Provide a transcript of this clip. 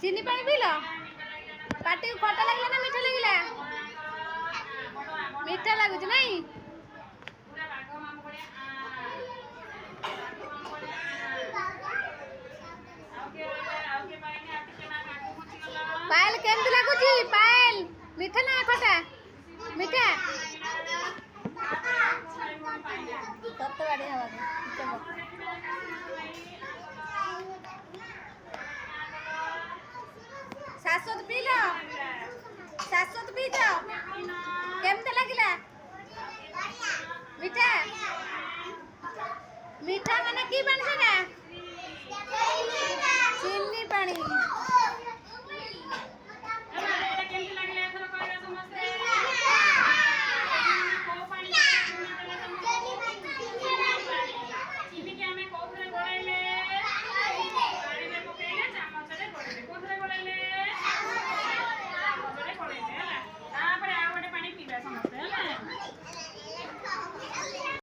चीनी पानी P low पाटी को खट्टा लगला ना मीठा लगला मीठा लागुच नहीं पायल केमती लागुची पायल मीठा ना खट्टा मीठा तब तो बढ़िया हवा चलो शाश्वत पी लो शाश्वत पी जाओ केमते लगिला मीठा मीठा माने की बन सेना चीनी पानी